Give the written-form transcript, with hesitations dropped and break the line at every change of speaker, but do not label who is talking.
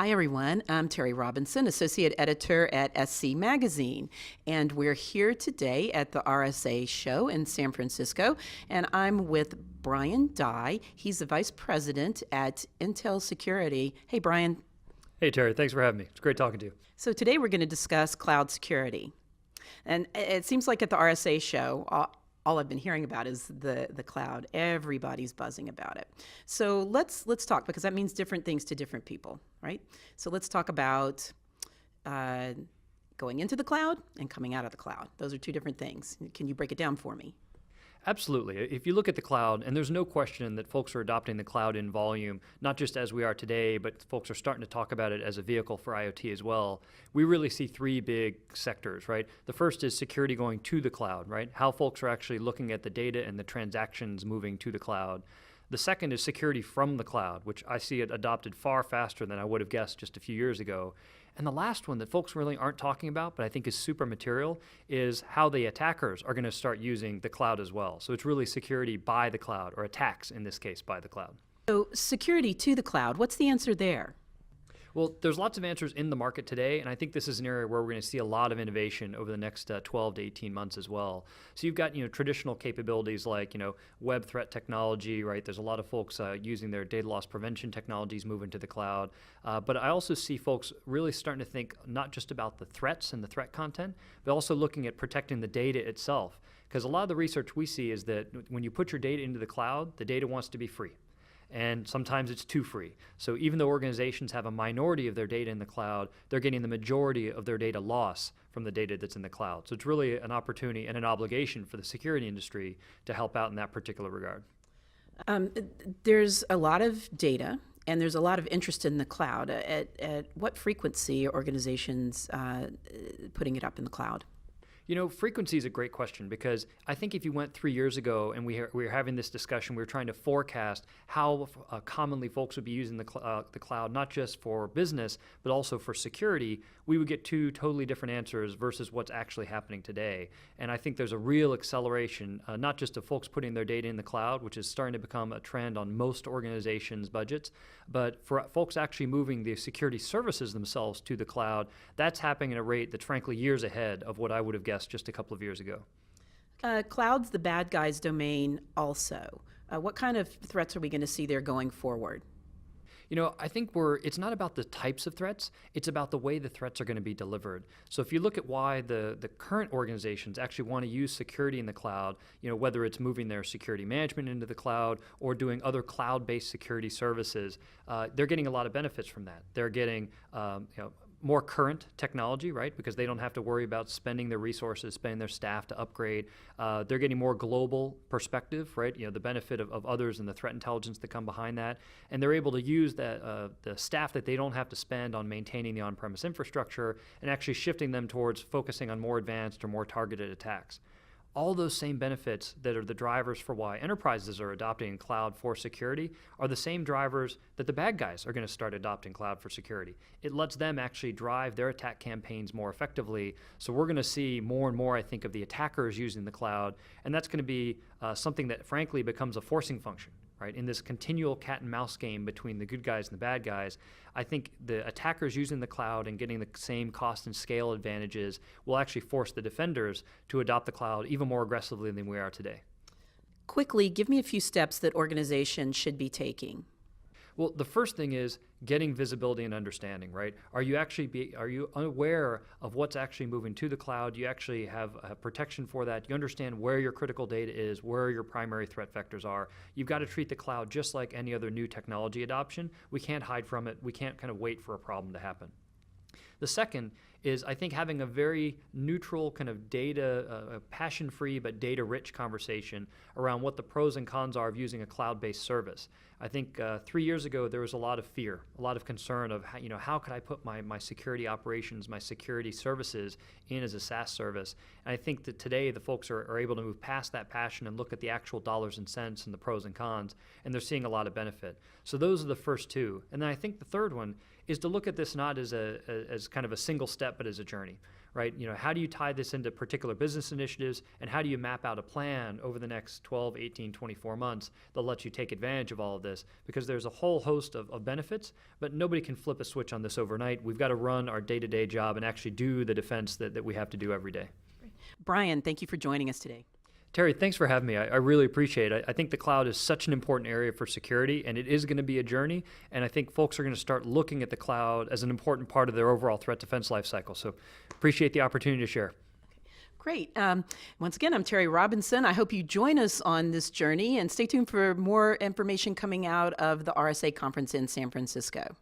Hi, everyone. I'm Terry Robinson, Associate Editor at SC Magazine, and we're here today at the RSA show in San Francisco, and I'm with Brian Dye. He's the Vice President at Intel Security. Hey, Brian.
Hey, Terry. Thanks for having me. It's great talking to you.
So today we're going to discuss cloud security. And it seems like at the RSA show, all I've been hearing about is the cloud. Everybody's buzzing about it. So let's talk, because that means different things to different people, right? So let's talk about going into the cloud and coming out of the cloud. Those are two different things. Can you break it down for me?
Absolutely. If you look at the cloud, and there's no question that folks are adopting the cloud in volume, not just as we are today, but folks are starting to talk about it as a vehicle for IoT as well. We really see three big sectors, right? The first is security going to the cloud, right? How folks are actually looking at the data and the transactions moving to the cloud. The second is security from the cloud, which I see it adopted far faster than I would have guessed just a few years ago. And the last one that folks really aren't talking about, but I think is super material, is how the attackers are going to start using the cloud as well. So it's really security by the cloud, or attacks in this case by the cloud.
So security to the cloud, what's the answer there?
Well, there's lots of answers in the market today, and I think this is an area where we're going to see a lot of innovation over the next 12 to 18 months as well. So you've got traditional capabilities like web threat technology, right? There's a lot of folks using their data loss prevention technologies moving to the cloud. But I also see folks really starting to think not just about the threats and the threat content, but also looking at protecting the data itself. Because a lot of the research we see is that when you put your data into the cloud, the data wants to be free. And sometimes it's too free. So even though organizations have a minority of their data in the cloud, they're getting the majority of their data loss from the data that's in the cloud. So it's really an opportunity and an obligation for the security industry to help out in that particular regard.
There's a lot of data, and there's a lot of interest in the cloud. At what frequency are organizations putting it up in the cloud?
Frequency is a great question, because I think if you went 3 years ago and we were having this discussion, we were trying to forecast how commonly folks would be using the cloud, not just for business, but also for security, we would get two totally different answers versus what's actually happening today. And I think there's a real acceleration, not just of folks putting their data in the cloud, which is starting to become a trend on most organizations' budgets, but for folks actually moving the security services themselves to the cloud. That's happening at a rate that's frankly years ahead of what I would have guessed just a couple of years ago.
Cloud's the bad guy's domain also. What kind of threats are we going to see there going forward?
I think it's not about the types of threats, it's about the way the threats are going to be delivered. So if you look at why the current organizations actually want to use security in the cloud, whether it's moving their security management into the cloud or doing other cloud-based security services, they're getting a lot of benefits from that. They're getting, more current technology, right? Because they don't have to worry about spending their resources, spending their staff to upgrade. They're getting more global perspective, right? The benefit of others and the threat intelligence that come behind that. And they're able to use the staff that they don't have to spend on maintaining the on-premise infrastructure and actually shifting them towards focusing on more advanced or more targeted attacks. All those same benefits that are the drivers for why enterprises are adopting cloud for security are the same drivers that the bad guys are going to start adopting cloud for security. It lets them actually drive their attack campaigns more effectively. So we're going to see more and more, I think, of the attackers using the cloud, and that's going to be something that frankly becomes a forcing function. Right? In this continual cat and mouse game between the good guys and the bad guys, I think the attackers using the cloud and getting the same cost and scale advantages will actually force the defenders to adopt the cloud even more aggressively than we are today.
Quickly, give me a few steps that organizations should be taking.
Well, the first thing is getting visibility and understanding, right? Are you aware of what's actually moving to the cloud? You actually have a protection for that. You understand where your critical data is, where your primary threat vectors are. You've got to treat the cloud just like any other new technology adoption. We can't hide from it. We can't kind of wait for a problem to happen. The second is, I think, having a very neutral kind of data, passion-free but data-rich conversation around what the pros and cons are of using a cloud-based service. I think 3 years ago there was a lot of fear, a lot of concern of how could I put my security operations, my security services in as a SaaS service. And I think that today the folks are able to move past that passion and look at the actual dollars and cents and the pros and cons, and they're seeing a lot of benefit. So those are the first two. And then I think the third one is to look at this not as kind of a single step step, but as a journey, right? How do you tie this into particular business initiatives, and how do you map out a plan over the next 12, 18, 24 months that lets you take advantage of all of this? Because there's a whole host of benefits, but nobody can flip a switch on this overnight. We've got to run our day-to-day job and actually do the defense that we have to do every day.
Brian, thank you for joining us today.
Terry, thanks for having me. I really appreciate it. I think the cloud is such an important area for security, and it is going to be a journey. And I think folks are going to start looking at the cloud as an important part of their overall threat defense lifecycle. So appreciate the opportunity to share.
Great. Once again, I'm Terry Robinson. I hope you join us on this journey, and stay tuned for more information coming out of the RSA conference in San Francisco.